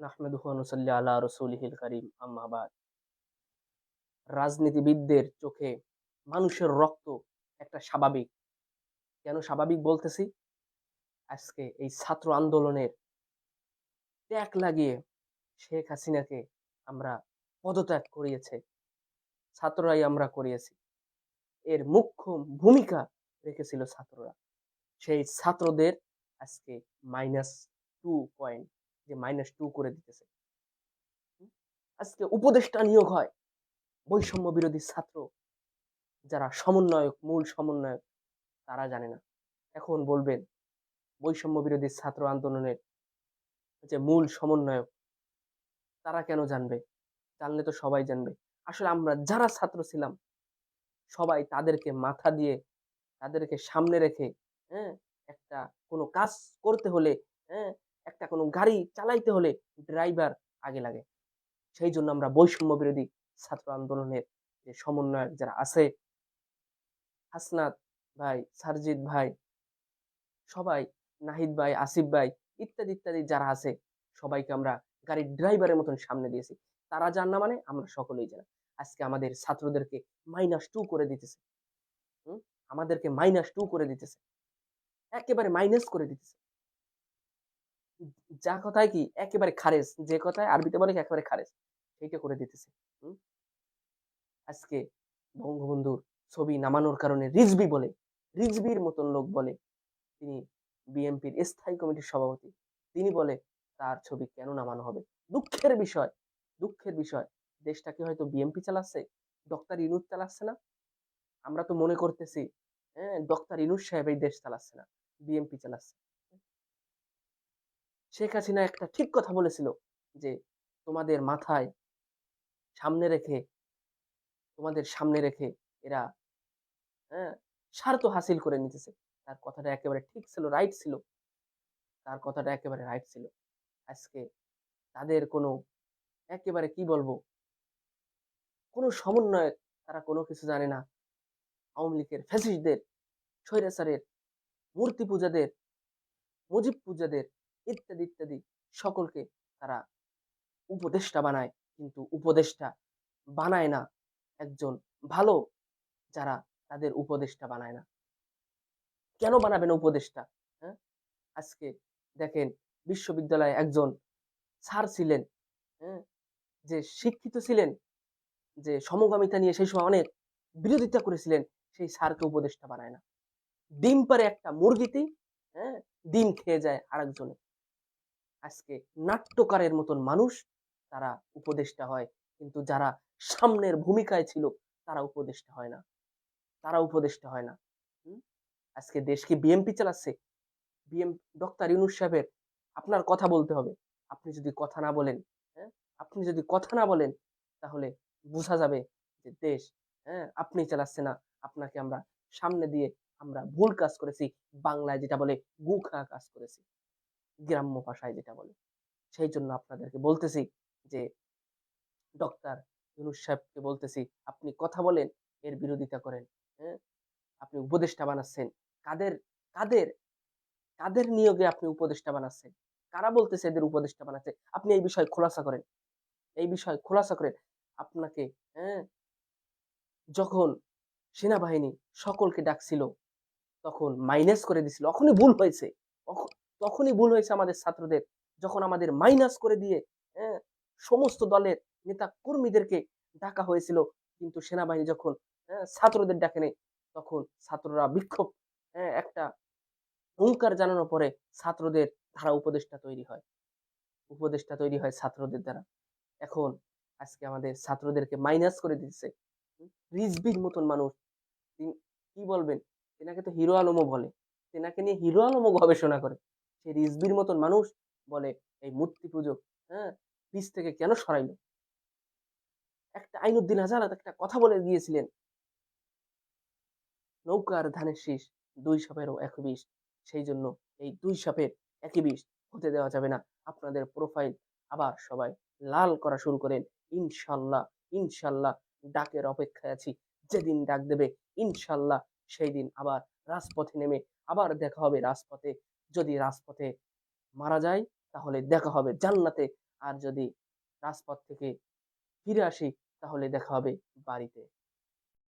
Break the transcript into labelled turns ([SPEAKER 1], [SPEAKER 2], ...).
[SPEAKER 1] নাহমাদুহু ওয়া নুসাল্লি আলা রাসূলিহিল কারীম আম্মা বাদ। রাজনীতিবিদদের চোখে মানুষের রক্ত একটা স্বাভাবিক। কেন স্বাভাবিক বলতেছি? আজকে এই ছাত্র আন্দোলনের ট্যাগ লাগিয়ে শেখ হাসিনাকে আমরা পদত্যাগ করিয়েছে। ছাত্ররাই আমরা করিয়েছি। এর মুখ্য ভূমিকা রেখেছিল ছাত্ররা। সেই ছাত্রদের আজকে -2 পয়েন্ট যে -2 করে দিতেছে। হুম? আজকে উপদেষ্টা নিয়োগ হয় বৈষম্য বিরোধী ছাত্র যারা সমন্বয়ক, মূল সমন্বয়ক তারা জানে না। এখন বলবেন বৈষম্য বিরোধী ছাত্র আন্দোলনের যে মূল সমন্বয়ক তারা কেন জানবে? জানলে তো সবাই জানবে। আসলে আমরা যারা ছাত্র ছিলাম সবাই তাদেরকে মাথা দিয়ে, তাদেরকে সামনে রেখে, হ্যাঁ? একটা কোনো কাজ করতে হলে, হ্যাঁ? একটা কোনো গাড়ি চালাইতে হলে ড্রাইভার আগে লাগে। সেইজন্য আমরা বৈষম্য বিরোধী ছাত্র আন্দোলনের যে সমন্বয়ক যারা আছে, হাসনাত ভাই, সারজিৎ ভাই, সবাই, নাহিদ ভাই, আসিফ ভাই ইত্যাদি, ইত্যাদি যারা আছে সবাইকে আমরা গাড়ির ড্রাইভারের মতন সামনে দিয়েছি। তারা জান না মানে আমরা সকলেই জানি। আজকে আমাদের ছাত্রদেরকে -2 করে দিতেছে। হুম? আমাদেরকে -2 করে দিতেছে। একেবারে মাইনাস করে দিতেছে। যা কথায় কি একেবারে খারেজ। যে কথায় আরবিতে বলে কি একেবারে খারেজ। সেইটা করে দিতেছে। হুম? আজকে বঙ্গবন্ধুর ছবি নামানোর কারণে রিজভী বলে, রিজভীর মতন লোক বলে তিনি বিএনপির স্থায়ী কমিটির সভাপতি। তিনি বলে তার ছবি কেন নামানো হবে? দুঃখের বিষয়, দুঃখের বিষয়। দেশটাকে হয়তো বিএনপি চালাচ্ছে, ডক্টর ইউনূস চালাচ্ছে না। আমরা তো মনে করতেছি, হ্যাঁ, ডক্টর ইউনূস সাহেব এই দেশ চালাচ্ছে না, বিএনপি চালাচ্ছে। শেখ হাসিনা একটা ঠিক কথা বলেছিল যে, "তোমাদের মাথায় সামনে রেখে, তোমাদের সামনে রেখে এরা, হ্যাঁ, স্বার্থ হাসিল করে নিতেছে।" তার কথাটা একেবারে ঠিক ছিল, রাইট ছিল। তার কথাটা একেবারে রাইট ছিল। আজকে তাদের কোনো একেবারে কি বলবো? কোনো সমন্বয়ক তারা কোনো কিছু জানে না। আওয়ামী লীগের ফ্যাসিস্টদের, স্বৈরাচারের, মূর্তি পূজাদের, মুজিব পূজাদের ইত্যাদি, ইত্যাদি সকলকে তারা উপদেষ্টা বানায়। কিন্তু উপদেষ্টা বানায় না একজন ভালো যারা তাদের উপদেষ্টা বানায় না। কেন বানাবে না উপদেষ্টা? হ্যাঁ? আজকে দেখেন বিশ্ববিদ্যালয়ে একজন স্যার ছিলেন, হ্যাঁ? যে শিক্ষিত ছিলেন, যে সমকামিতা নিয়ে সেই সময় অনেক বিরোধিতা করেছিলেন, সেই স্যারকে উপদেষ্টা বানায় না। ডিম পাড়ে একটা মুরগিতেই, হ্যাঁ? ডিম খেয়ে যায় আরেকজনে। আজকে নাট্যকারের মতন মানুষ তারা উপদেষ্টা হয়। কিন্তু যারা সামনের ভূমিকায় ছিল তারা উপদেষ্টা হয় না। তারা উপদেষ্টা হয় না। হুম? আজকে দেশ কি বিএনপি চালাচ্ছে? বিএম ডক্টর ইউনূস সাহেবের আপনার কথা বলতে হবে। আপনি যদি কথা না বলেন, হ্যাঁ? আপনি যদি কথা না বলেন তাহলে বুঝা যাবে যে দেশ, হ্যাঁ, আপনি চালাচ্ছেন না। আপনাকে আমরা সামনে দিয়ে আমরা ভুল কাজ করেছি। বাংলায় যেটা বলে গু খাওয়া কাজ করেছি। গ্রাম্য ভাষায় যেটা বলে। সেইজন্য আপনাদেরকে বলতেছি যে ডক্টর ইউনূস সাহেবকে বলতেছি, আপনি কথা বলেন, এর বিরোধিতা করেন। হ্যাঁ? আপনি উপদেষ্টা বানাচ্ছেন। কাদের, কাদের, কাদের নিয়োগে আপনি উপদেষ্টা বানাচ্ছেন? কারা বলতেছে এদের উপদেষ্টা বানাচ্ছে? আপনি এই বিষয়ে খোলাসা করেন। এই বিষয়ে খোলাসা করেন। আপনাকে, হ্যাঁ, যখন সেনাবাহিনী সকলকে ডাকছিল তখন মাইনাস করে দিছিল। তখনই ভুল হয়েছে। অখ তখনই ভুল হয়েছে আমাদের ছাত্রদের। যখন আমাদের মাইনাস করে দিয়ে, হ্যাঁ, সমস্ত দলের নেতা কর্মীদেরকে ডাকা হয়েছিল। কিন্তু সেনাবাহিনী যখন, হ্যাঁ, ছাত্রদের ডাকে নাই, তখন ছাত্ররা বিক্ষোভ, হ্যাঁ, একটা হুঙ্কার জানানোর পরে ছাত্রদের ধারা উপদেষ্টা তৈরি হয়। উপদেষ্টা তৈরি হয় ছাত্রদের দ্বারা। এখন আজকে আমাদের ছাত্রদেরকে মাইনাস করে দিচ্ছে। রিজভীর মতন মানুষ, তিনি কি বলবেন? তেনাকে তো হিরো আলমও বলে। তেনাকে নিয়ে হিরো আলমও গবেষণা করে। সেই রিজভীর মতন মানুষ বলে এই মূর্তি পুজো, হ্যাঁ, পিছ থেকে কেন সরাইলো? একটা আইনুদ্দিন আজাদ একটা কথা বলে গিয়েছিলেন, নৌকার ধানের শীষ ২ সাপেরও এক বিষ। সেইজন্য এই ২ সাপের একই বিষ হতে দেওয়া যাবে না। আপনাদের প্রোফাইল আবার সবাই লাল করা শুরু করেন। ইনশাল্লাহ, ইনশাল্লাহ ডাকের অপেক্ষায় আছি। যেদিন ডাক দেবে ইনশাল্লাহ সেইদিন আবার রাজপথে নেমে আবার দেখা হবে রাজপথে। যদি রাজপথে মারা যায় তাহলে দেখা হবে জান্নাতে। আর যদি রাজপথ থেকে ফিরে আসি তাহলে দেখা হবে বাড়িতে।